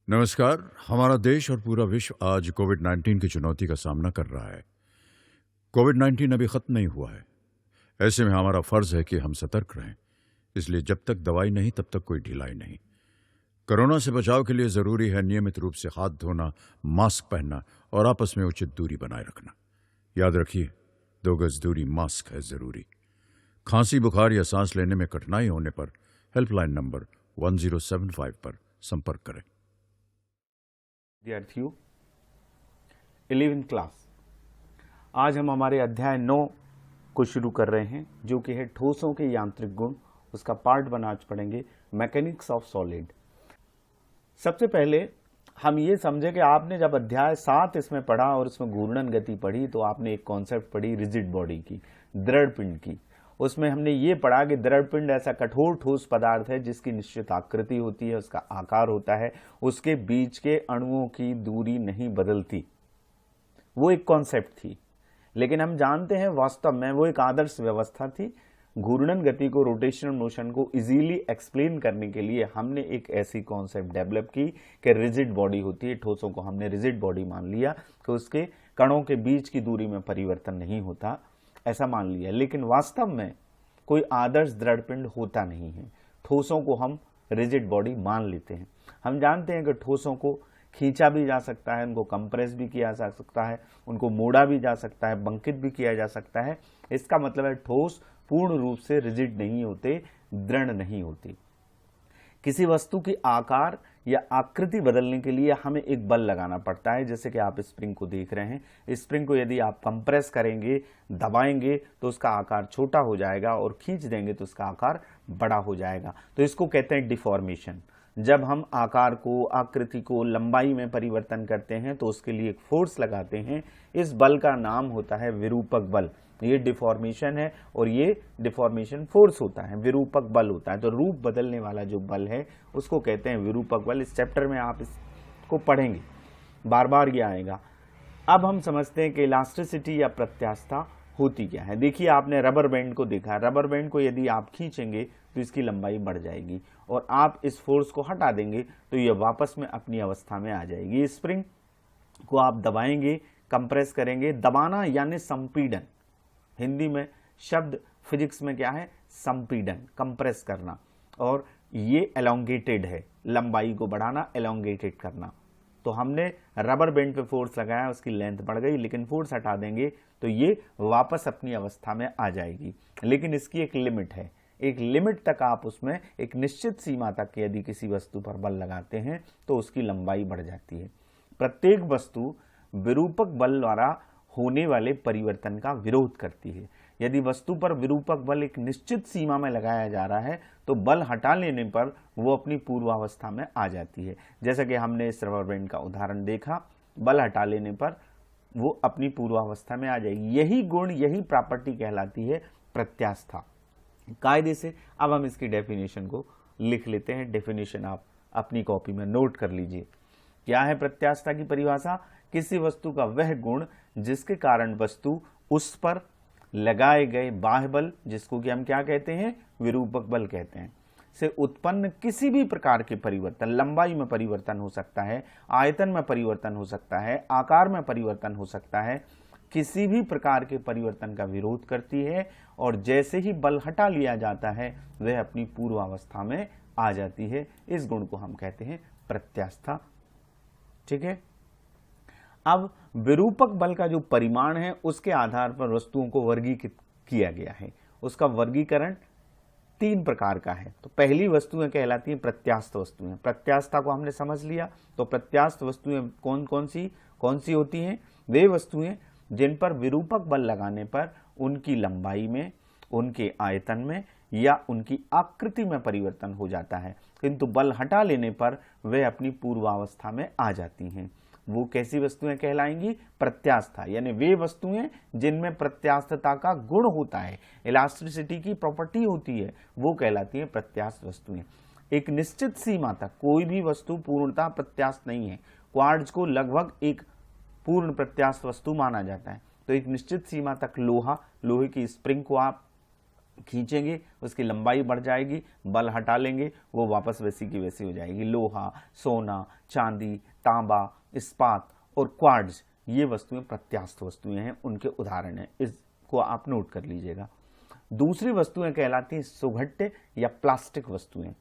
नमस्कार। हमारा देश और पूरा विश्व आज कोविड-19 की चुनौती का सामना कर रहा है। कोविड-19 अभी खत्म नहीं हुआ है। ऐसे में हमारा फर्ज है कि हम सतर्क रहें। इसलिए जब तक दवाई नहीं तब तक कोई ढिलाई नहीं। कोरोना से बचाव के लिए जरूरी है नियमित रूप से हाथ धोना, मास्क पहनना और आपस में उचित दूरी बनाए रखना। याद रखिए, 2 गज दूरी, मास्क है जरूरी। खांसी, बुखार या सांस लेने में कठिनाई होने पर हेल्पलाइन नंबर 1075 पर संपर्क करें। विद्यार्थियों, 11th क्लास, आज हम हमारे अध्याय 9 को शुरू कर रहे हैं, जो कि है ठोसों के यांत्रिक गुण। उसका पार्ट 1 आज पढ़ेंगे, मैकेनिक्स ऑफ सॉलिड। सबसे पहले हम ये समझे कि आपने जब अध्याय 7 इसमें पढ़ा और उसमें घूर्णन गति पढ़ी तो आपने एक कॉन्सेप्ट पढ़ी रिजिड बॉडी की, दृढ़ पिंड की। उसमें हमने ये पढ़ा कि दृढ़ पिंड ऐसा कठोर ठोस पदार्थ है जिसकी निश्चित आकृति होती है, उसका आकार होता है, उसके बीच के अणुओं की दूरी नहीं बदलती। वो एक कॉन्सेप्ट थी, लेकिन हम जानते हैं वास्तव में वो एक आदर्श व्यवस्था थी। घूर्णन गति को, रोटेशनल मोशन को इजीली एक्सप्लेन करने के लिए हमने एक ऐसी कॉन्सेप्ट डेवलप की कि रिजिड बॉडी होती है। ठोसों को हमने रिजिड बॉडी मान लिया कि उसके कणों के बीच की दूरी में परिवर्तन नहीं होता, ऐसा मान लिया। लेकिन वास्तव में कोई आदर्श दृढ़ पिंड होता नहीं है। ठोसों को हम रिजिड बॉडी मान लेते हैं। हम जानते हैं कि ठोसों को खींचा भी जा सकता है, उनको कंप्रेस भी किया जा सकता है, उनको मोड़ा भी जा सकता है, बंकित भी किया जा सकता है। इसका मतलब है ठोस पूर्ण रूप से रिजिड नहीं होते, दृढ़ नहीं होते। किसी वस्तु की आकार या आकृति बदलने के लिए हमें एक बल लगाना पड़ता है। जैसे कि आप स्प्रिंग को देख रहे हैं, स्प्रिंग को यदि आप कंप्रेस करेंगे, दबाएंगे तो उसका आकार छोटा हो जाएगा और खींच देंगे तो उसका आकार बड़ा हो जाएगा। तो इसको कहते हैं डिफॉर्मेशन। जब हम आकार को, आकृति को, लंबाई में परिवर्तन करते हैं तो उसके लिए एक फोर्स लगाते हैं। इस बल का नाम होता है विरूपक बल। ये डिफॉर्मेशन है और ये डिफॉर्मेशन फोर्स होता है, विरूपक बल होता है। तो रूप बदलने वाला जो बल है उसको कहते हैं विरूपक बल। इस चैप्टर में आप इसको पढ़ेंगे, बार बार ये आएगा। अब हम समझते हैं कि इलास्टिसिटी या प्रत्यास्थता होती क्या है। देखिए, आपने रबर बैंड को देखा। रबर बैंड को यदि आप खींचेंगे तो इसकी लंबाई बढ़ जाएगी और आप इस फोर्स को हटा देंगे तो यह वापस में अपनी अवस्था में आ जाएगी। स्प्रिंग को आप दबाएंगे, कंप्रेस करेंगे। दबाना यानी संपीड़न, हिंदी में शब्द फिजिक्स में क्या है, संपीड़न, कंप्रेस करना। और ये एलोंगेटेड है, लंबाई को बढ़ाना, एलोंगेटेड करना। तो हमने रबर बैंड पे फोर्स लगाया, उसकी लेंथ बढ़ गई, लेकिन फोर्स हटा देंगे तो ये वापस अपनी अवस्था में आ जाएगी। लेकिन इसकी एक लिमिट है। एक लिमिट तक आप उसमें, एक निश्चित सीमा तक यदि किसी वस्तु पर बल लगाते हैं तो उसकी लंबाई बढ़ जाती है। प्रत्येक वस्तु विरूपक बल द्वारा होने वाले परिवर्तन का विरोध करती है। यदि वस्तु पर विरूपक बल एक निश्चित सीमा में लगाया जा रहा है तो बल हटा लेने पर वो अपनी पूर्वावस्था में आ जाती है। जैसा कि हमने इस रबर बैंड का उदाहरण देखा, बल हटा लेने पर वो अपनी पूर्वावस्था में आ जाएगी। यही गुण, यही प्रॉपर्टी कहलाती है प्रत्यास्थता। कायदे से अब हम इसकी डेफिनेशन को लिख लेते हैं। डेफिनेशन आप अपनी कॉपी में नोट कर लीजिए। क्या है प्रत्यास्थता की परिभाषा? किसी वस्तु का वह गुण जिसके कारण वस्तु उस पर लगाए गए बाह्य बल, जिसको कि हम क्या कहते हैं, विरूपक बल कहते हैं, से उत्पन्न किसी भी प्रकार के परिवर्तन, लंबाई में परिवर्तन हो सकता है, आयतन में परिवर्तन हो सकता है, आकार में परिवर्तन हो सकता है, किसी भी प्रकार के परिवर्तन का विरोध करती है। और जैसे ही बल हटा लिया जाता है वह अपनी पूर्वावस्था में आ जाती है। इस गुण को हम कहते हैं प्रत्यास्थता। ठीक है। अब विरूपक बल का जो परिमाण है उसके आधार पर वस्तुओं को वर्गीकृत किया गया है। उसका वर्गीकरण 3 प्रकार का है। तो पहली वस्तुएं कहलाती हैं प्रत्यास्थ वस्तुएं। प्रत्यास्थता को हमने समझ लिया। तो प्रत्यास्थ वस्तुएं कौन कौन सी होती हैं? वे वस्तुएं जिन पर विरूपक बल लगाने पर उनकी लंबाई में, उनके आयतन में या उनकी आकृति में परिवर्तन हो जाता है, किंतु बल हटा लेने पर वे अपनी पूर्वावस्था में आ जाती हैं। वो कैसी वस्तुएं कहलाएंगी? प्रत्यास्था, यानी वे वस्तुएं जिनमें प्रत्यास्थता का गुण होता है, इलास्टिसिटी की प्रॉपर्टी होती है, वो कहलाती हैं प्रत्यास्थ वस्तुएं। एक निश्चित सीमा तक कोई भी वस्तु पूर्णतः प्रत्यास्थ नहीं है। क्वार्ट्ज को लगभग एक पूर्ण प्रत्यास्थ वस्तु माना जाता है। तो एक निश्चित सीमा तक लोहे की स्प्रिंग को आप खींचेंगे उसकी लंबाई बढ़ जाएगी, बल हटा लेंगे वो वापस वैसी की वैसी हो जाएगी। लोहा, सोना, चांदी, तांबा, इस्पात और क्वार्ट्ज ये वस्तुएं प्रत्यास्थ वस्तुएं हैं, उनके उदाहरण हैं, इसको आप नोट कर लीजिएगा। दूसरी वस्तुएं कहलाती हैं सुघट्य या प्लास्टिक वस्तुएं।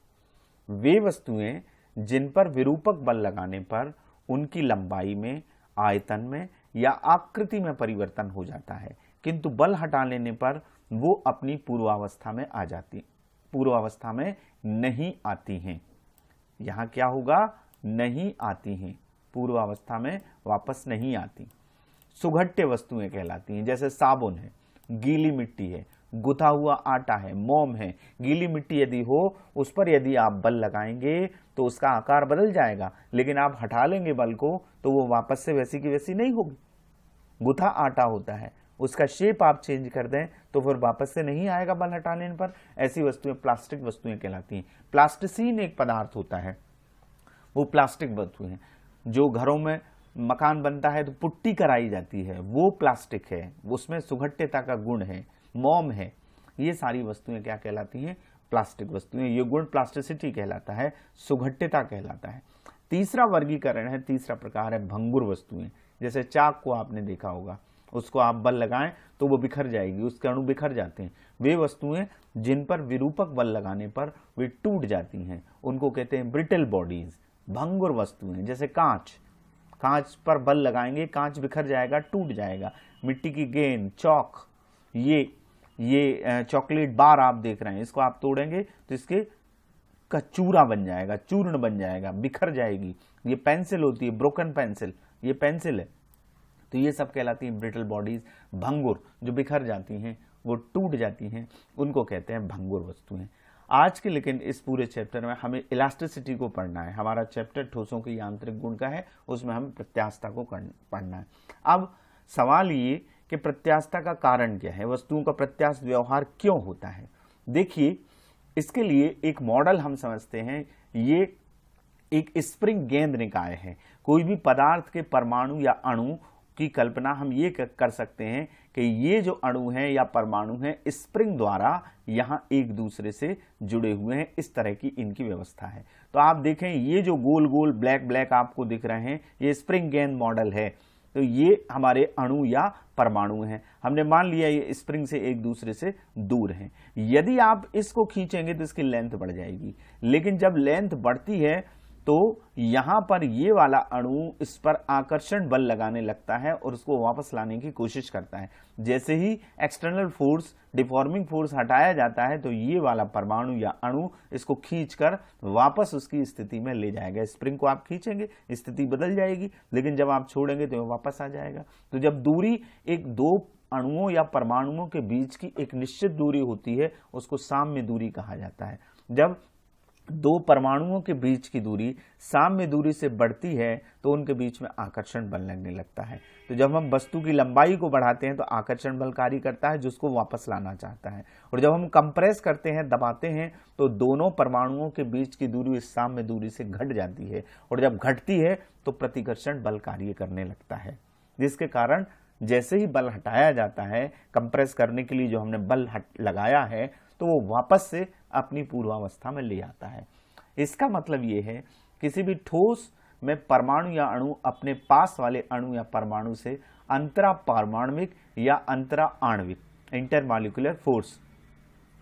वे वस्तुएं जिन पर विरूपक बल लगाने पर उनकी लंबाई में, आयतन में या आकृति में परिवर्तन हो जाता है, किंतु बल हटा लेने पर वो अपनी पूर्वावस्था में आ जाती, पूर्वावस्था में नहीं आती हैं। यहां क्या होगा? नहीं आती हैं, पूर्वावस्था में वापस नहीं आती। सुघट्य वस्तुएं कहलाती हैं, जैसे साबुन है, गीली मिट्टी है, गुथा हुआ आटा है, मोम है। गीली मिट्टी यदि हो उस पर यदि आप बल लगाएंगे तो उसका आकार बदल जाएगा, लेकिन आप हटा लेंगे बल को तो वो वापस से वैसी की वैसी नहीं होगी। गुथा आटा होता है, उसका शेप आप चेंज कर दें तो फिर वापस से नहीं आएगा बल हटाने पर। ऐसी वस्तुएं प्लास्टिक वस्तुएं कहलाती हैं। प्लास्टिसीन एक पदार्थ होता है, वो प्लास्टिक वस्तु है। जो घरों में मकान बनता है तो पुट्टी कराई जाती है, वो प्लास्टिक है, उसमें सुघट्यता का गुण है। मोम है, ये सारी वस्तुएं क्या कहलाती हैं? प्लास्टिक वस्तुएं। ये गुण प्लास्टिसिटी कहलाता है, सुघट्यता कहलाता है। तीसरा वर्गीकरण है, तीसरा प्रकार है भंगुर वस्तुएं। जैसे चाक को आपने देखा होगा, उसको आप बल लगाएं तो वो बिखर जाएगी, उसके अणु बिखर जाते हैं। वे वस्तुएं जिन पर विरूपक बल लगाने पर वे टूट जाती हैं, उनको कहते हैं ब्रिटल बॉडीज, भंगुर वस्तुएं। जैसे कांच, कांच पर बल लगाएंगे कांच बिखर जाएगा, टूट जाएगा। मिट्टी की गेंद, चौक, ये चॉकलेट बार आप देख रहे हैं, इसको आप तोड़ेंगे तो इसके का चूरा बन जाएगा, चूर्ण बन जाएगा, बिखर जाएगी। ये पेंसिल होती है, ब्रोकन पेंसिल, ये पेंसिल है। तो ये सब कहलाती हैं ब्रिटल बॉडीज, भंगुर, जो बिखर जाती हैं, वो टूट जाती हैं, उनको कहते हैं भंगुर वस्तुएं। आज के लेकिन इस पूरे चैप्टर में हमें इलास्टिसिटी को पढ़ना है। हमारा चैप्टर ठोसों के यांत्रिक गुण का है, उसमें हमें प्रत्यास्थता को पढ़ना है। अब सवाल ये कि प्रत्यास्थता का कारण क्या है, वस्तुओं का प्रत्यास्थ व्यवहार क्यों होता है। देखिए, इसके लिए एक मॉडल हम समझते हैं। ये एक स्प्रिंग गेंद निकाय है। कोई भी पदार्थ के परमाणु या अणु की कल्पना हम ये कर सकते हैं कि ये जो अणु हैं या परमाणु हैं स्प्रिंग द्वारा यहाँ एक दूसरे से जुड़े हुए हैं, इस तरह की इनकी व्यवस्था है। तो आप देखें, ये जो गोल गोल ब्लैक ब्लैक आपको दिख रहे हैं, ये स्प्रिंग गेंद मॉडल है। तो ये हमारे अणु या परमाणु हैं। हमने मान लिया ये स्प्रिंग से एक दूसरे से दूर हैं। यदि आप इसको खींचेंगे तो इसकी लेंथ बढ़ जाएगी, लेकिन जब लेंथ बढ़ती है तो यहां पर ये वाला अणु इस पर आकर्षण बल लगाने लगता है और उसको वापस लाने की कोशिश करता है। जैसे ही एक्सटर्नल फोर्स, डिफॉर्मिंग फोर्स हटाया जाता है तो ये वाला परमाणु या अणु इसको खींचकर वापस उसकी स्थिति में ले जाएगा। स्प्रिंग को आप खींचेंगे, स्थिति बदल जाएगी, लेकिन जब आप छोड़ेंगे तो वापस आ जाएगा। तो जब दूरी एक दो अणुओं या परमाणुओं के बीच की एक निश्चित दूरी होती है, उसको साम्य दूरी कहा जाता है। जब दो परमाणुओं के बीच की दूरी साम्य दूरी से बढ़ती है तो उनके बीच में आकर्षण बल लगने लगता है। तो जब हम वस्तु की लंबाई को बढ़ाते हैं तो आकर्षण बल कार्य करता है, जिसको वापस लाना चाहता है। और जब हम कंप्रेस करते हैं, दबाते हैं, तो दोनों परमाणुओं के बीच की दूरी इस साम्य दूरी से घट जाती है, और जब घटती है तो प्रतिकर्षण बल कार्य करने लगता है, जिसके कारण जैसे ही बल हटाया जाता है, कंप्रेस करने के लिए जो हमने बल लगाया है, तो वो वापस से अपनी पूर्वावस्था में ले आता है। इसका मतलब ये है, किसी भी ठोस में परमाणु या अणु अपने पास वाले अणु या परमाणु से अंतरा पारमाणविक या अंतरा आणविक इंटरमॉलिक्यूलर फोर्स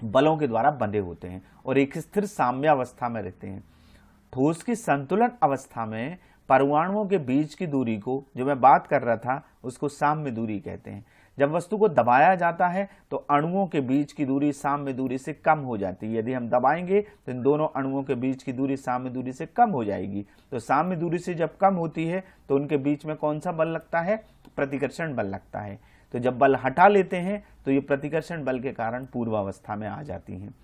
बलों के द्वारा बंधे होते हैं और एक स्थिर साम्यावस्था में रहते हैं। ठोस की संतुलन अवस्था में परमाणुओं के बीच की दूरी को, जो मैं बात कर रहा था, उसको साम्य दूरी कहते हैं। जब वस्तु को दबाया जाता है तो अणुओं के बीच की दूरी साम्य दूरी से कम हो जाती है। यदि हम दबाएंगे तो इन दोनों अणुओं के बीच की दूरी साम्य दूरी से कम हो जाएगी। तो साम्य दूरी से जब कम होती है तो उनके बीच में कौन सा बल लगता है? प्रतिकर्षण बल लगता है। तो जब बल हटा लेते हैं तो ये प्रतिकर्षण बल के कारण पूर्वावस्था में आ जाती हैं।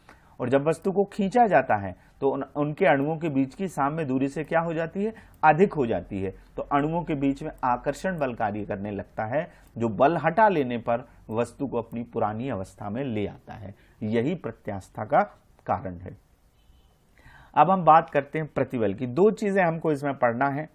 और जब वस्तु को खींचा जाता है तो उनके अणुओं के बीच की साम्य दूरी से क्या हो जाती है? अधिक हो जाती है। तो अणुओं के बीच में आकर्षण बल कार्य करने लगता है, जो बल हटा लेने पर वस्तु को अपनी पुरानी अवस्था में ले आता है। यही प्रत्यास्थता का कारण है। अब हम बात करते हैं प्रतिबल की। दो चीजें हमको इसमें पढ़ना है,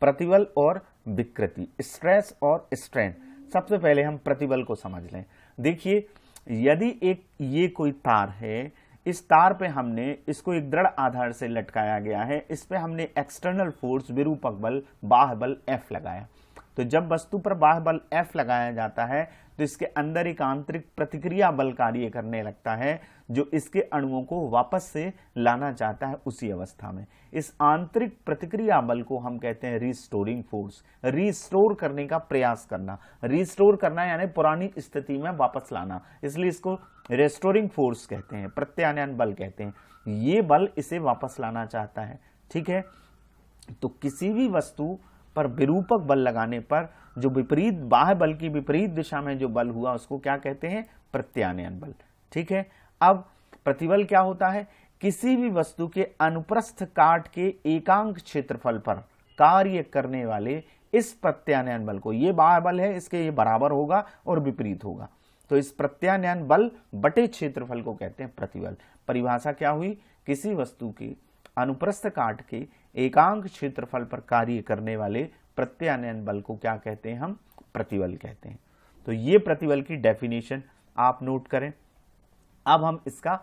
प्रतिबल और विकृति, स्ट्रेस और स्ट्रेन। सबसे पहले हम प्रतिबल को समझ लें। देखिए, यदि एक ये कोई तार है, इस तार पे हमने इसको एक दृढ़ आधार से लटकाया गया है, इस पे हमने एक्सटर्नल फोर्स विरूपक बल बाह्य बल F लगाया। तो जब वस्तु पर बाह्य बल F लगाया जाता है तो इसके अंदर एक आंतरिक प्रतिक्रिया बल कार्य करने लगता है जो इसके अणुओं को वापस से लाना चाहता है उसी अवस्था में। इस आंतरिक प्रतिक्रिया बल को हम कहते हैं रिस्टोरिंग फोर्स। रिस्टोर करने का प्रयास करना, रिस्टोर करना यानी पुरानी स्थिति में वापस लाना, इसलिए इसको रेस्टोरिंग फोर्स कहते हैं, प्रत्यानयन बल कहते हैं। ये बल इसे वापस लाना चाहता है। ठीक है, तो किसी भी वस्तु पर विरूपक बल लगाने पर जो विपरीत बाह्य बल की विपरीत दिशा में जो बल हुआ उसको क्या कहते हैं? प्रत्यानयन बल। ठीक है, अब प्रतिबल क्या होता है? किसी भी वस्तु के अनुप्रस्थ काट के एकांक क्षेत्रफल पर कार्य करने वाले इस प्रत्यानयन बल को, ये बाह्य बल है, इसके ये बराबर होगा और विपरीत होगा, तो इस प्रत्यानयन बल बटे क्षेत्रफल को कहते हैं प्रतिबल। परिभाषा क्या हुई? किसी वस्तु के अनुप्रस्थ काट के एकांक क्षेत्रफल पर कार्य करने वाले प्रत्यानयन बल को क्या कहते हैं? हम प्रतिबल कहते हैं। तो ये प्रतिबल की डेफिनेशन आप नोट करें। अब हम इसका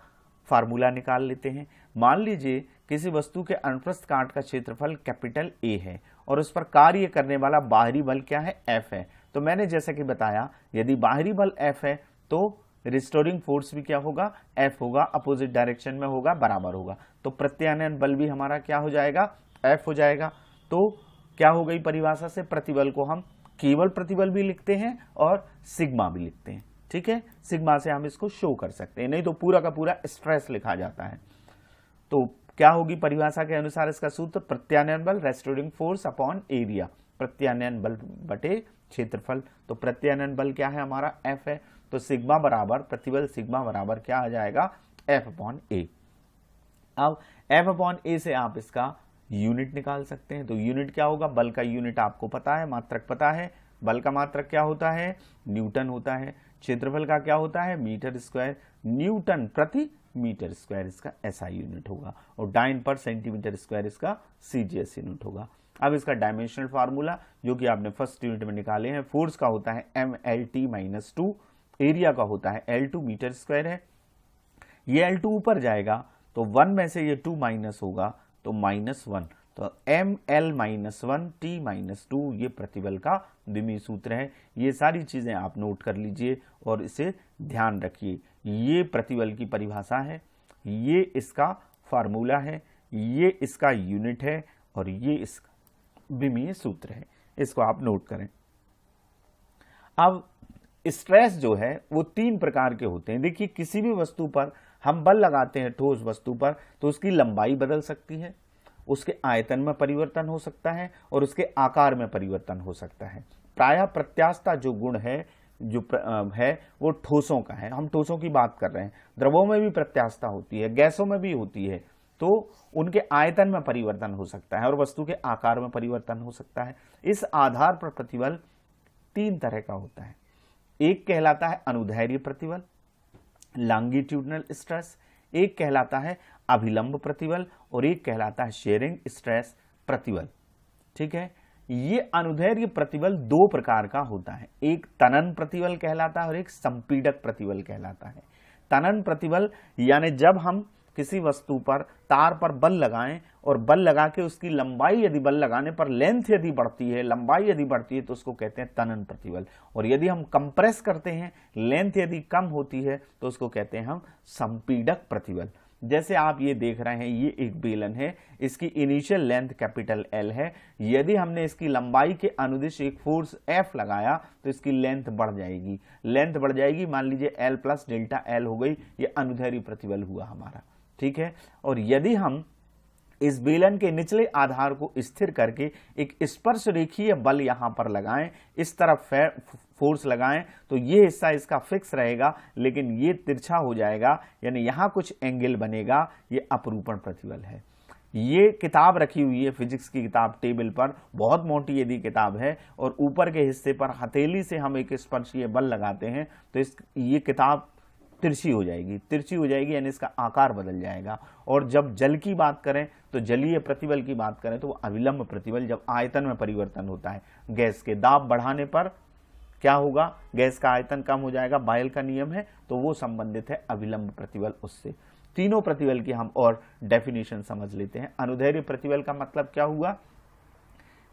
फार्मूला निकाल लेते हैं। मान लीजिए किसी वस्तु के अनुप्रस्थ काट का क्षेत्रफल कैपिटल A है और उस पर कार्य करने वाला बाहरी बल क्या है? F है। तो मैंने जैसे कि बताया, यदि बाहरी बल F है तो रिस्टोरिंग फोर्स भी क्या होगा? F होगा, अपोजिट डायरेक्शन में होगा, बराबर होगा। तो प्रत्यानयन बल भी हमारा क्या हो जाएगा? F हो जाएगा। तो क्या हो गई परिभाषा से? प्रतिबल को हम केवल प्रतिबल भी लिखते हैं और सिग्मा भी लिखते हैं। ठीक है, सिग्मा से हम इसको शो कर सकते हैं, नहीं तो पूरा का पूरा स्ट्रेस लिखा जाता है। तो क्या होगी परिभाषा के अनुसार इसका सूत्र? प्रत्यानयन बल रेस्टोरिंग फोर्स अपॉन एरिया, प्रत्यानयन बल बटे क्षेत्रफल। तो प्रत्यानयन बल क्या है? हमारा F है। तो सिग्मा बराबर, प्रतिबल सिग्मा बराबर क्या आ जाएगा? F upon A। अब F अपॉन A से आप इसका यूनिट निकाल सकते हैं। तो यूनिट क्या होगा? बल का यूनिट आपको पता है, मात्रक पता है। बल का मात्रक क्या होता है? न्यूटन होता है। क्षेत्रफल का क्या होता है? Metre square. न्यूटन प्रति मीटर स्क्वायर इसका SI यूनिट होगा और डाइन पर सेंटीमीटर स्क्वायर इसका CGS यूनिट होगा। अब इसका डायमेंशनल फार्मूला जो कि आपने फर्स्ट यूनिट में निकाले हैं, फोर्स का होता है MLT-2, एरिया का होता है L2 मीटर स्क्वायर है। ये L2 ऊपर जाएगा तो 1 में से ये 2 माइनस होगा तो -1, तो ML-1T-2 ये प्रतिबल का द्विमीय सूत्र है। ये सारी चीजें आप नोट कर लीजिए और इसे ध्यान रखिए। ये प्रतिबल की परिभाषा है, ये इसका फार्मूला है, ये इसका यूनिट है और ये इसका द्विमीय सूत्र है। इसको आप नोट करें। अब स्ट्रेस जो है वो 3 प्रकार के होते हैं। देखिए, किसी भी वस्तु पर हम बल लगाते हैं, ठोस वस्तु पर, तो उसकी लंबाई बदल सकती है, उसके आयतन में परिवर्तन हो सकता है और उसके आकार में परिवर्तन हो सकता है। प्रायः प्रत्यास्थता जो गुण है जो है वो ठोसों का है। हम ठोसों की बात कर रहे हैं। द्रवों में भी प्रत्यास्थता होती है, गैसों में भी होती है, तो उनके आयतन में परिवर्तन हो सकता है और वस्तु के आकार में परिवर्तन हो सकता है। इस आधार पर प्रतिबल 3 तरह का होता है। एक कहलाता है अनुदैर्घ्य प्रतिबल, लॉन्गिट्यूडनल स्ट्रेस, एक कहलाता है अभिलंब प्रतिबल और एक कहलाता है शेयरिंग स्ट्रेस प्रतिबल। ठीक है, ये अनुदैर्घ्य प्रतिबल 2 प्रकार का होता है। एक तनन प्रतिबल कहलाता है और एक संपीडक प्रतिबल कहलाता है। तनन प्रतिबल यानी जब हम किसी वस्तु पर तार पर बल लगाएं और बल लगा के उसकी लंबाई, यदि बल लगाने पर लेंथ यदि बढ़ती है, लंबाई यदि बढ़ती है, तो उसको कहते हैं तनन प्रतिबल। और यदि हम कंप्रेस करते हैं, लेंथ यदि कम होती है, तो उसको कहते हैं हम संपीडक प्रतिबल। जैसे आप ये देख रहे हैं, ये एक बेलन है, इसकी इनिशियल लेंथ कैपिटल L है। यदि हमने इसकी लंबाई के अनुदिश एक फोर्स F लगाया तो इसकी लेंथ बढ़ जाएगी, लेंथ बढ़ जाएगी। मान लीजिए L प्लस डेल्टा L हो गई, ये अनुदैर्घ्य प्रतिबल हुआ हमारा। ठीक है, और यदि हम इस बेलन के निचले आधार को स्थिर करके एक स्पर्श रेखीय बल यहां पर लगाएं, इस तरफ फोर्स लगाएं, तो ये हिस्सा इसका फिक्स रहेगा, लेकिन ये तिरछा हो जाएगा, यानी यहां कुछ एंगल बनेगा। ये अपरूपण प्रतिबल है। ये किताब रखी हुई है, फिजिक्स की किताब, टेबल पर, बहुत मोटी यदि किताब है और ऊपर के हिस्से पर हथेली से हम एक स्पर्शीय बल लगाते हैं तो ये किताब तिरछी हो जाएगी, तिरछी हो जाएगी, यानी इसका आकार बदल जाएगा। और जब जल की बात करें तो जलीय प्रतिबल की बात करें तो वो अविलंब प्रतिबल, जब आयतन में परिवर्तन होता है। गैस के दाब बढ़ाने पर क्या होगा, गैस का आयतन कम हो जाएगा, बायल का नियम है, तो वो संबंधित है अभिलंब प्रतिबल उससे। तीनों प्रतिबल की हम और डेफिनेशन समझ लेते हैं। अनुदैर्ध्य प्रतिबल का मतलब क्या हुआ,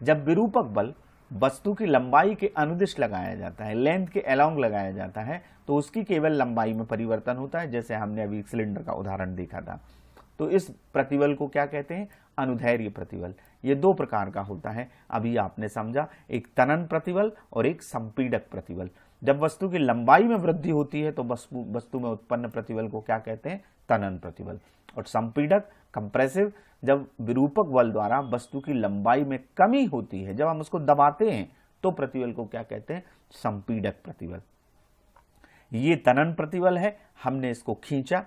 जब विरूपक बल वस्तु की लंबाई के अनुदिश लगाया जाता है, लेंथ के अलोंग लगाया जाता है, तो उसकी केवल लंबाई में परिवर्तन होता है, जैसे हमने अभी सिलेंडर का उदाहरण देखा था। तो इस प्रतिबल को क्या कहते हैं, अनुदैर्ध्य प्रतिबल। ये दो प्रकार का होता है, अभी आपने समझा, एक तनन प्रतिबल और एक संपीडक प्रतिबल। जब वस्तु की लंबाई में वृद्धि होती है तो वस्तु में उत्पन्न प्रतिबल को क्या कहते हैं, तनन प्रतिबल। और संपीडक कंप्रेसिव, जब विरूपक बल द्वारा वस्तु की लंबाई में कमी होती है, जब हम उसको दबाते हैं तो प्रतिबल को क्या कहते हैं, संपीडक प्रतिबल। ये तनन प्रतिबल है, हमने इसको खींचा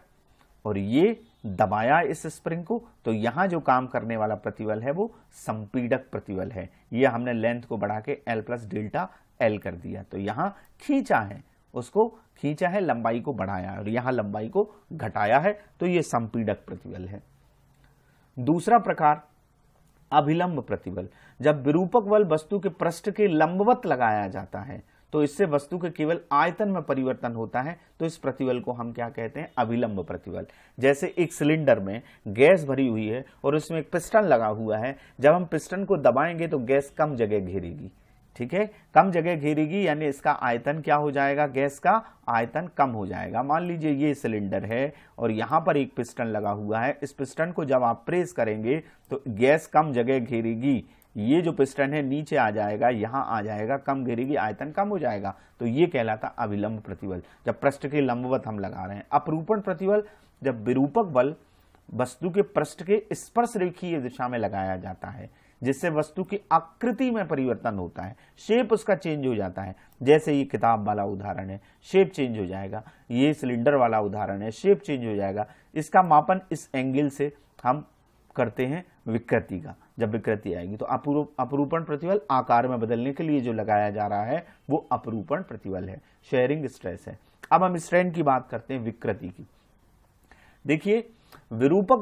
और ये दबाया इस स्प्रिंग को, तो यहां जो काम करने वाला प्रतिबल है वो संपीडक प्रतिबल है। ये हमने लेंथ को बढ़ा के L प्लस डेल्टा L कर दिया, तो यहां खींचा है, उसको खींचा है, लंबाई को बढ़ाया और यहां लंबाई को घटाया है, तो ये संपीडक प्रतिबल है। दूसरा प्रकार अभिलंब प्रतिबल, जब विरूपक बल वस्तु के पृष्ठ के लंबवत लगाया जाता है तो इससे वस्तु के केवल आयतन में परिवर्तन होता है, तो इस प्रतिबल को हम क्या कहते हैं, अभिलंब प्रतिबल। जैसे एक सिलेंडर में गैस भरी हुई है और उसमें एक पिस्टन लगा हुआ है, जब हम पिस्टन को दबाएंगे तो गैस कम जगह घेरेगी, ठीक है, कम जगह घेरेगी, यानी इसका आयतन क्या हो जाएगा, गैस का आयतन कम हो जाएगा। मान लीजिए ये सिलेंडर है और यहाँ पर एक पिस्टन लगा हुआ है, इस पिस्टन को जब आप प्रेस करेंगे तो गैस कम जगह घेरेगी, ये जो पिस्टन है नीचे आ जाएगा, यहाँ आ जाएगा, कम घेरेगी, आयतन कम हो जाएगा, तो ये कहलाता अभिलंब प्रतिबल, जब पृष्ठ के लंबवत हम लगा रहे हैं। अपरूपण प्रतिबल, जब विरूपक बल वस्तु के पृष्ठ के स्पर्श रेखीय दिशा में लगाया जाता है, जिससे वस्तु की आकृति में परिवर्तन होता है, शेप उसका चेंज हो जाता है। जैसे ये किताब वाला उदाहरण है, शेप चेंज हो जाएगा, ये सिलेंडर वाला उदाहरण है, शेप चेंज हो जाएगा। इसका मापन इस एंगल से हम करते हैं विकृति का, जब विकृति आएगी तो अपरूपण प्रतिबल आकार में बदलने के लिए जो लगाया जा रहा है वो अपरूपण प्रतिबल है, शेयरिंग स्ट्रेस है। अब हम स्ट्रेन की बात करते हैं, विकृति की। देखिए, विरूपक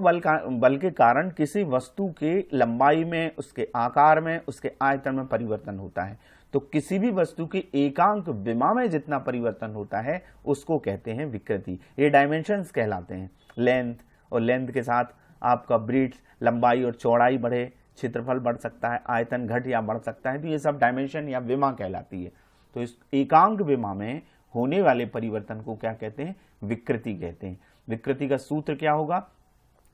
बल के कारण किसी वस्तु के लंबाई में, उसके आकार में, उसके आयतन में परिवर्तन होता है, तो किसी भी वस्तु के एकांक विमा में जितना परिवर्तन होता है उसको कहते हैं विकृति। ये डायमेंशंस कहलाते हैं। लेंथ, और लेंथ के साथ आपका ब्रीथ, लंबाई और चौड़ाई बढ़े, क्षेत्रफल बढ़ सकता है, आयतन घट या बढ़ सकता है, तो ये सब डायमेंशन या विमा कहलाती है। तो इस एकांक विमा में होने वाले परिवर्तन को क्या कहते हैं, विकृति कहते हैं। विकृति का सूत्र क्या होगा,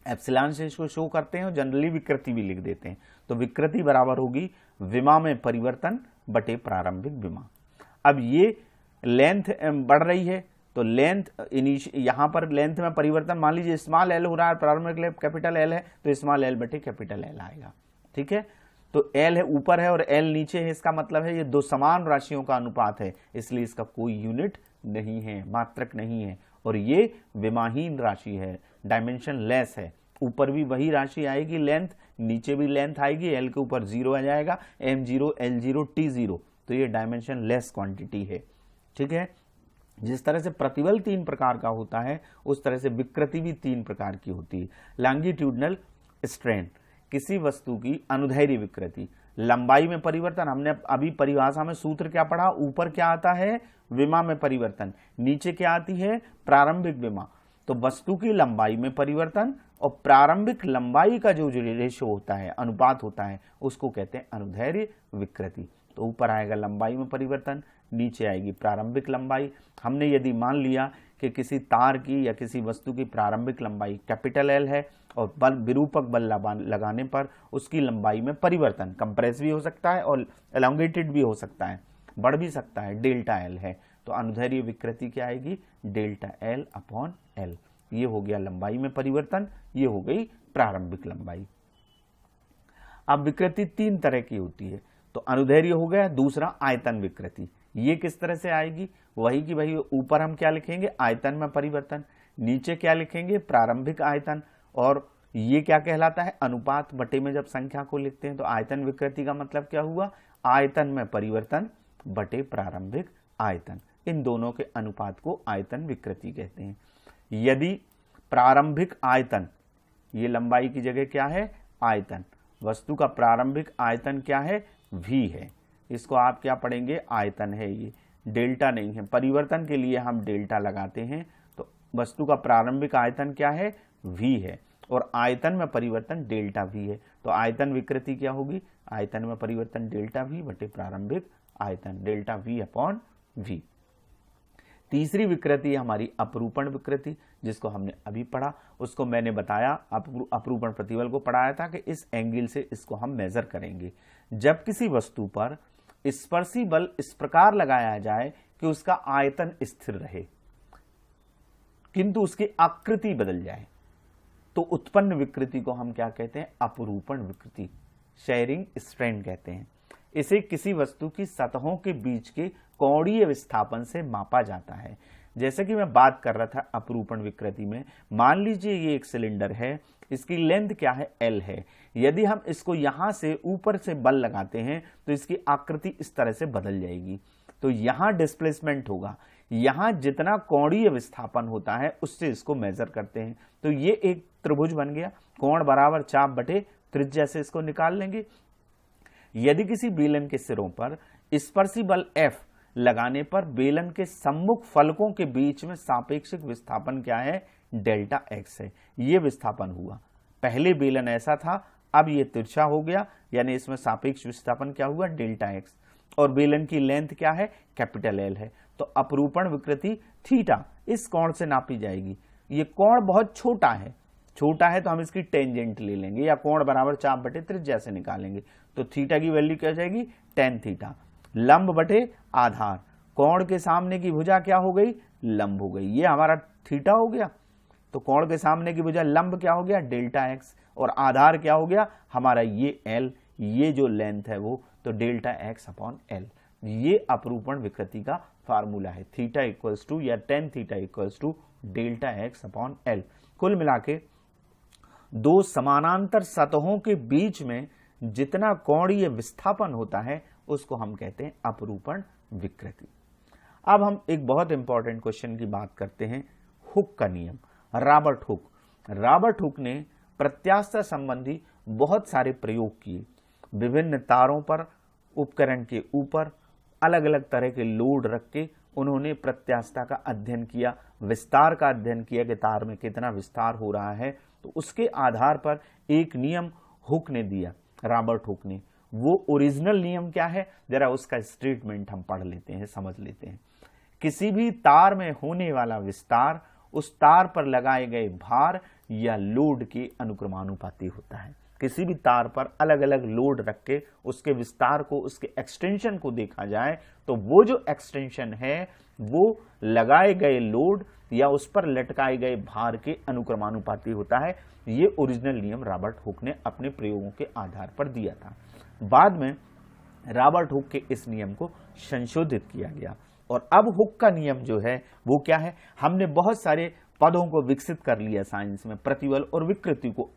एप्सिलॉन से इसको शो करते हैं और जनरली विकृति भी लिख देते हैं। तो विकृति बराबर होगी विमा में परिवर्तन बटे प्रारंभिक विमा। अब ये लेंथ बढ़ रही है तो लेंथ यहाँ पर लेंथ में परिवर्तन, मान लीजिए स्मॉल एल हो रहा है, प्रारंभिक कैपिटल एल है, तो स्मॉल एल बटे कैपिटल एल आएगा, ठीक है। तो एल है ऊपर है और एल नीचे है, इसका मतलब है ये दो समान राशियों का अनुपात है, इसलिए इसका कोई यूनिट नहीं है, मात्रक नहीं है, और ये विमाहीन राशि है, डायमेंशन लेस है। ऊपर भी वही राशि आएगी लेंथ, नीचे भी लेंथ आएगी, एल के ऊपर 0 आ जाएगा, m0, l0, t0, तो ये डायमेंशन लेस क्वांटिटी है, ठीक है। जिस तरह से प्रतिबल 3 प्रकार का होता है उस तरह से विकृति भी 3 प्रकार की होती है। लॉन्गिट्यूडनल स्ट्रेन, किसी वस्तु की अनुदैर्ध्य विकृति, लंबाई में परिवर्तन, हमने अभी परिभाषा में सूत्र क्या पढ़ा, ऊपर क्या आता है, विमा में परिवर्तन, नीचे क्या आती है, प्रारंभिक विमा। तो वस्तु की लंबाई में परिवर्तन और प्रारंभिक लंबाई का जो रेशो होता है, अनुपात होता है, उसको कहते हैं अनुदैर्ध्य विकृति। तो ऊपर आएगा लंबाई में परिवर्तन, नीचे आएगी प्रारंभिक लंबाई। हमने यदि मान लिया कि किसी तार की या किसी वस्तु की प्रारंभिक लंबाई कैपिटल एल है और बल विरूपक बल लगाने पर उसकी लंबाई में परिवर्तन कंप्रेस भी हो सकता है और एलोंगेटेड भी हो सकता है, बढ़ भी सकता है, डेल्टा एल है, तो अनुदैर्ध्य विकृति क्या आएगी, डेल्टा एल अपॉन एल। ये हो गया लंबाई में परिवर्तन, ये हो गई प्रारंभिक लंबाई। अब विकृति 3 तरह की होती है, तो अनुदैर्ध्य हो गया, दूसरा आयतन विकृति। ये किस तरह से आएगी, वही कि भाई ऊपर हम क्या लिखेंगे, आयतन में परिवर्तन, नीचे क्या लिखेंगे, प्रारंभिक आयतन, और ये क्या कहलाता है, अनुपात बटे में जब संख्या को लिखते हैं। तो आयतन विकृति का मतलब क्या हुआ, आयतन में परिवर्तन बटे प्रारंभिक आयतन, इन दोनों के अनुपात को आयतन विकृति कहते हैं। यदि प्रारंभिक आयतन, ये लंबाई की जगह क्या है, आयतन, वस्तु का प्रारंभिक आयतन क्या है, v है, इसको आप क्या पढ़ेंगे, आयतन है ये, डेल्टा नहीं है। परिवर्तन के लिए हम डेल्टा लगाते हैं, तो वस्तु का प्रारंभिक आयतन क्या है, v है, और आयतन में परिवर्तन डेल्टा v है। तो आयतन विकृति क्या होगी, आयतन में परिवर्तन डेल्टा v बटे प्रारंभिक आयतन डेल्टा v अपॉन v। तीसरी विकृति हमारी अपरूपण विकृति, जिसको हमने अभी पढ़ा, उसको मैंने बताया, अपरूपण प्रतिबल को पढ़ाया था कि इस एंगल से इसको हम मेजर करेंगे। जब किसी वस्तु पर स्पर्शी बल इस प्रकार लगाया जाए कि उसका आयतन स्थिर रहे किंतु उसकी आकृति बदल जाए, तो उत्पन्न विकृति को हम क्या कहते हैं, अपरूपण विकृति, शेयरिंग स्ट्रेन कहते हैं। इसे किसी वस्तु की सतहों के बीच के कोणीय विस्थापन से मापा जाता है। जैसे कि मैं बात कर रहा था अपरूपण विकृति में, मान लीजिए ये एक सिलेंडर है, इसकी लेंथ क्या है, L है। यदि हम इसको यहां से ऊपर से बल लगाते हैं तो इसकी आकृति इस तरह से बदल जाएगी। तो यहां डिस्प्लेसमेंट होगा, यहां जितना कोणीय विस्थापन होता है उससे इसको मेजर करते हैं। तो ये एक त्रिभुज बन गया, कोण बराबर चाप बटे त्रिज्या से इसको निकाल लेंगे। यदि किसी बेलन के सिरों पर स्पर्शी बल F लगाने पर बेलन के सम्मुख फलकों के बीच में सापेक्षिक विस्थापन क्या है, डेल्टा x है। ये विस्थापन हुआ, पहले बेलन ऐसा था, अब ये तिरछा हो गया, यानी इसमें सापेक्ष विस्थापन क्या हुआ, डेल्टा x, और बेलन की लेंथ क्या है, कैपिटल L है। तो अपरूपण विकृति थीटा इस कोण से नापी जाएगी। ये कोण बहुत छोटा है, तो हम इसकी टेंजेंट ले लेंगे या कोण बराबर चाप बटे त्रिज्या से निकालेंगे। तो थीटा की वैल्यू क्या हो जाएगी, tan थीटा। लंब बटे आधार, कोण के सामने की भुजा क्या हो गई, लंब हो गई, ये हमारा थीटा हो गया। तो कोण के सामने की भुजा लंब क्या हो गया, डेल्टा x, और आधार क्या हो गया हमारा ये L, ये जो लेंथ है वो, तो डेल्टा x अपॉन L। ये अपरूपण विकृति का फार्मूला है, थीटा इक्वल्स टू या tan theta equals to delta x upon L। कुल मिला के दो समानांतर सतहों के बीच में जितना कोणीय विस्थापन होता है उसको हम कहते हैं अपरूपण विकृति। अब हम एक बहुत इंपॉर्टेंट क्वेश्चन की बात करते हैं, हुक का नियम, रॉबर्ट हुक। रॉबर्ट हुक ने प्रत्यास्था संबंधी बहुत सारे प्रयोग किए। विभिन्न तारों पर उपकरण के ऊपर अलग अलग तरह के लोड रख के उन्होंने प्रत्यास्था का अध्ययन किया, विस्तार का अध्ययन किया कि तार में कितना विस्तार हो रहा है। तो उसके आधार पर एक नियम हुक ने दिया, रॉबर्ट हुक ने। वो ओरिजिनल नियम क्या है, जरा उसका स्टेटमेंट हम पढ़ लेते हैं, समझ लेते हैं। किसी भी तार में होने वाला विस्तार उस तार पर लगाए गए भार या लोड के अनुक्रमानुपाती होता है। किसी भी तार पर अलग अलग लोड रख के उसके विस्तार को, उसके एक्सटेंशन को देखा जाए तो वो जो एक्सटेंशन है वो लगाए गए लोड या उस पर लटकाए गए भार के अनुक्रमानुपाती होता है। ये ओरिजिनल नियम रॉबर्ट हुक ने अपने प्रयोगों के आधार पर दिया था। बाद में रॉबर्ट हुक के इस नियम को संशोधित किया गया और अब हुक का नियम जो है वो क्या है, हमने बहुत सारे पदों को विकसित कर लिया साइंस में, प्रतिबल और विकृति को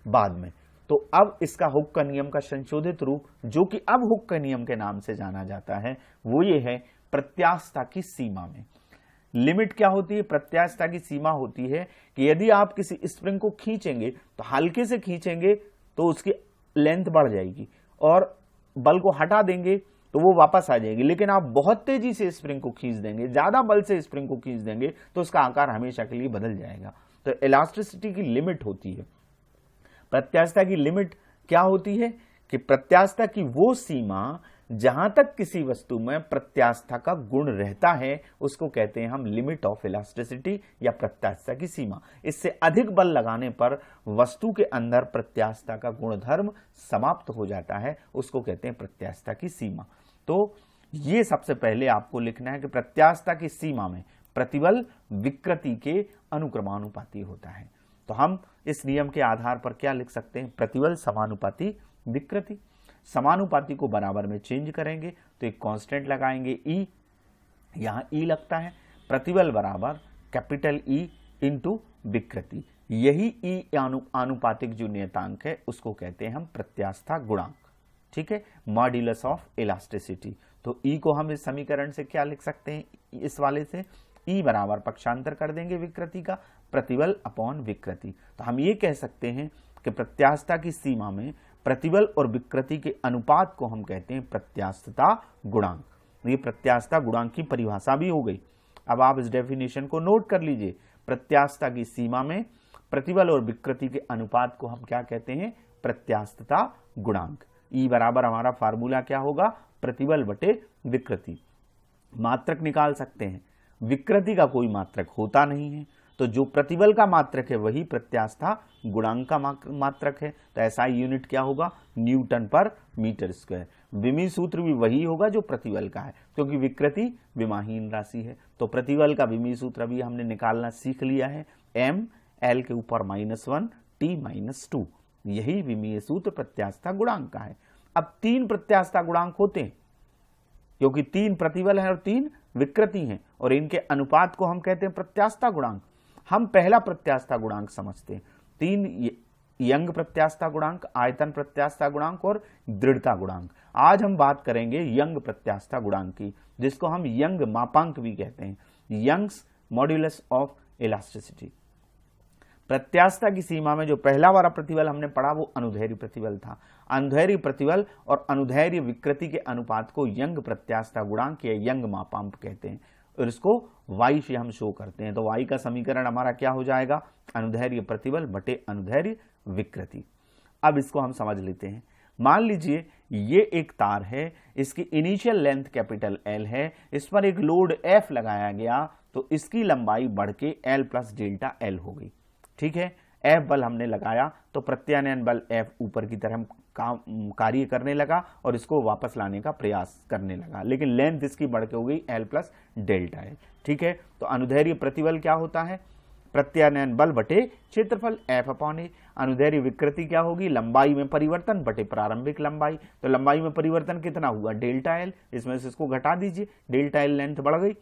बाद में। तो अब इसका हुक का नियम का संशोधित रूप, जो कि अब हुक के नियम के नाम से जाना जाता है, वो ये है प्रत्यास्था की सीमा में। लिमिट क्या होती है, प्रत्यास्था की सीमा होती है कि यदि आप किसी स्प्रिंग को खींचेंगे तो हल्के से खींचेंगे तो उसकी लेंथ बढ़ जाएगी और बल को हटा देंगे तो वो वापस आ जाएगी। लेकिन आप बहुत तेजी से स्प्रिंग को खींच देंगे, ज्यादा बल से स्प्रिंग को खींच देंगे तो उसका आकार हमेशा के लिए बदल जाएगा। तो इलास्टिसिटी की लिमिट होती है। प्रत्यास्था की लिमिट क्या होती है कि प्रत्यास्था की वो सीमा जहां तक किसी वस्तु में प्रत्यास्था का गुण रहता है उसको कहते हैं हम लिमिट ऑफ इलास्टिसिटी या प्रत्यास्था की सीमा। इससे अधिक बल लगाने पर वस्तु के अंदर प्रत्यास्था का गुणधर्म समाप्त हो जाता है, उसको कहते हैं प्रत्यास्था की सीमा। तो ये सबसे पहले आपको लिखना है कि प्रत्यास्था की सीमा में प्रतिबल विकृति के अनुक्रमानुपाती होता है। तो हम इस नियम के आधार पर क्या लिख सकते हैं, प्रतिबल समानुपाती विकृति। समानुपाती को बराबर में चेंज करेंगे तो एक कांस्टेंट लगाएंगे E, यहां E लगता है। प्रतिबल बराबर कैपिटल E इंटू विकृति, यही E आनुपातिक जो नियतांक है उसको कहते हैं हम प्रत्यास्था गुणांक। ठीक है, मॉड्यूलस ऑफ इलास्टिसिटी। तो E को हम इस समीकरण से क्या लिख सकते हैं, इस वाले से E बराबर पक्षांतर कर देंगे विकृति का, प्रतिबल अपॉन विकृति। तो हम ये कह सकते हैं कि प्रत्यास्था की सीमा में प्रतिबल और विकृति के अनुपात को हम कहते हैं प्रत्यास्थता गुणांक। ये प्रत्यास्थता गुणांक की परिभाषा भी हो गई। अब आप इस डेफिनेशन को नोट कर लीजिए। प्रत्यास्थता की सीमा में प्रतिबल और विकृति के अनुपात को हम क्या कहते हैं? प्रत्यास्थता गुणांक। ई बराबर हमारा फार्मूला क्या होगा? प्रतिबल बटे विकृति। मात्रक निकाल सकते हैं, विकृति का कोई मात्रक होता नहीं है, तो जो प्रतिबल का मात्रक है वही प्रत्यास्थता गुणांक का मात्रक है। तो SI यूनिट क्या होगा? न्यूटन पर मीटर स्क्वायर। विमीय सूत्र भी वही होगा जो प्रतिबल का है, क्योंकि विकृति विमाहीन राशि है। तो प्रतिबल का विमीय सूत्र अभी हमने निकालना सीख लिया है, m l के ऊपर -1 t -2। यही विमीय सूत्र प्रत्यास्थता गुणांक का है। अब 3 प्रत्यास्थता गुणांक होते हैं, क्योंकि 3 प्रतिबल है और 3 विकृति हैं, और इनके अनुपात को हम कहते हैं प्रत्यास्थता गुणांक। हम पहला प्रत्यास्थता गुणांक समझते हैं। 3 यंग प्रत्यास्थता गुणांक, आयतन प्रत्यास्थता गुणांक और दृढ़ता गुणांक। आज हम बात करेंगे यंग प्रत्यास्थता गुणांक की, जिसको हम यंग मापांक भी कहते हैं, यंग्स मॉड्यूलस ऑफ इलास्टिसिटी। प्रत्यास्थता की सीमा में जो पहला वाला प्रतिबल हमने पढ़ा वो अनुदैर्ध्य प्रतिबल था। अनुदैर्ध्य प्रतिबल और अनुदैर्ध्य विकृति के अनुपात को यंग प्रत्यास्थता गुणांक या यंग मापांक कहते हैं, और इसको y से हम शो करते हैं। तो y का समीकरण हमारा क्या हो जाएगा? अनुदैर्ध्य प्रतिबल बटे अनुदैर्ध्य विकृति। अब इसको हम समझ लेते हैं। मान लीजिए ये एक तार है, इसकी इनिशियल लेंथ कैपिटल L है, इस पर एक लोड F लगाया गया, तो इसकी लंबाई बढ़ के L प्लस डेल्टा L हो गई। ठीक है, F बल हमने लगाया तो प्रत्यानयन बल F ऊपर की तरफ कार्य करने लगा और इसको वापस लाने का प्रयास करने लगा, लेकिन लेंथ इसकी बढ़ के हो गई L प्लस डेल्टा L। ठीक है, तो अनुदैर्ध्य प्रतिबल क्या होता है? प्रत्यानयन बल बटे क्षेत्रफल F/A। अनुदैर्ध्य विकृति क्या होगी? लंबाई में परिवर्तन बटे प्रारंभिक लंबाई। तो लंबाई में परिवर्तन कितना हुआ? Delta L। इसमें से इसको घटा दीजिए, डेल्टा L लेंथ बढ़ गई।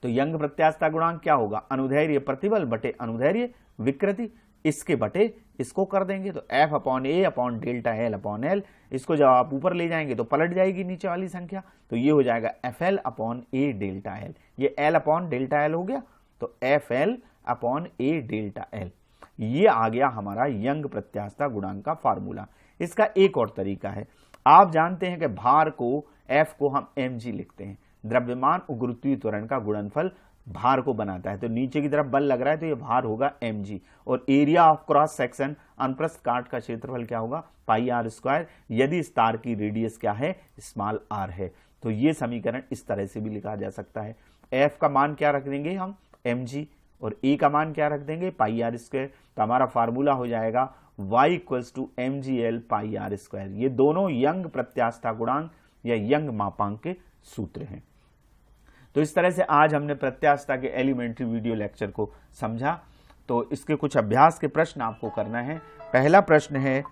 तो यंग प्रत्यास्थता गुणांक क्या होगा? अनुदैर्ध्य प्रतिबल बटे अनुदैर्ध्य विकृति, इसके बटे इसको कर देंगे तो F/A अपॉन डेल्टा L/L। इसको जब आप ऊपर ले जाएंगे तो पलट जाएगी नीचे वाली संख्या, तो ये हो जाएगा FL/A डेल्टा L। ये L अपॉन डेल्टा L हो गया, तो FL/A डेल्टा L। ये आ गया हमारा यंग प्रत्यास्थता गुणांक का फार्मूला। इसका एक और तरीका है, आप जानते हैं कि भार को F को हम mg लिखते हैं। द्रव्यमान और गुरुत्वीय त्वरण का गुणनफल भार को बनाता है, तो नीचे की तरफ बल लग रहा है तो ये भार होगा mg, और एरिया ऑफ क्रॉस सेक्शन अनप्रस्थ काट का क्षेत्रफल क्या होगा? पाई r स्क्वायर, यदि इस तार की रेडियस क्या है? स्मॉल r है। तो ये समीकरण इस तरह से भी लिखा जा सकता है। f का मान क्या रख देंगे हम? mg, और a का मान क्या रख देंगे? Pi r square. तो हमारा फार्मूला हो जाएगा y equals to mgl pi r square. ये दोनों यंग प्रत्यास्थता गुणांक या यंग मापांक के सूत्र हैं। तो इस तरह से आज हमने प्रत्यास्थता के एलिमेंट्री वीडियो लेक्चर को समझा। तो इसके कुछ अभ्यास के प्रश्न आपको करना है। पहला प्रश्न है,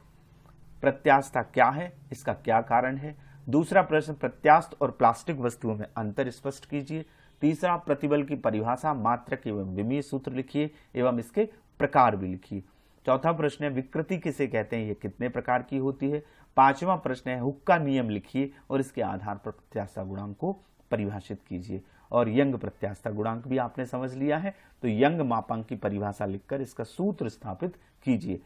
प्रत्यास्थता क्या है, इसका क्या कारण है? दूसरा प्रश्न, प्रत्यास्थ और प्लास्टिक वस्तुओं में अंतर स्पष्ट कीजिए। तीसरा, प्रतिबल की परिभाषा, मात्रक एवं विमीय सूत्र लिखिए एवं इसके प्रकार भी लिखिए। चौथा प्रश्न है, विकृति किसे कहते हैं, ये कितने प्रकार की होती है? पांचवा प्रश्न है, हुक का नियम लिखिए और इसके आधार पर प्रत्यास्थता गुणांक को परिभाषित कीजिए। और यंग प्रत्यास्थता गुणांक भी आपने समझ लिया है, तो यंग मापांक की परिभाषा लिखकर इसका सूत्र स्थापित कीजिए।